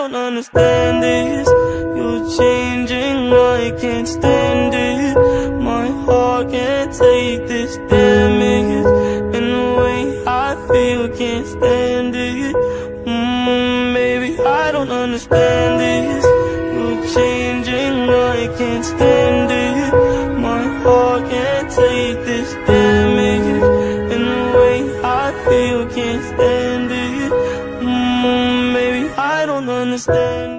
don't understand this. You're changing, I can't stand it. My heart can't take this damage, and the way I feel, can't stand it. Baby, I don't understand this. You're changing, I can't stand it. My heart can't take this damage, and the way I feel, can't stand it. Baby, I don't understand.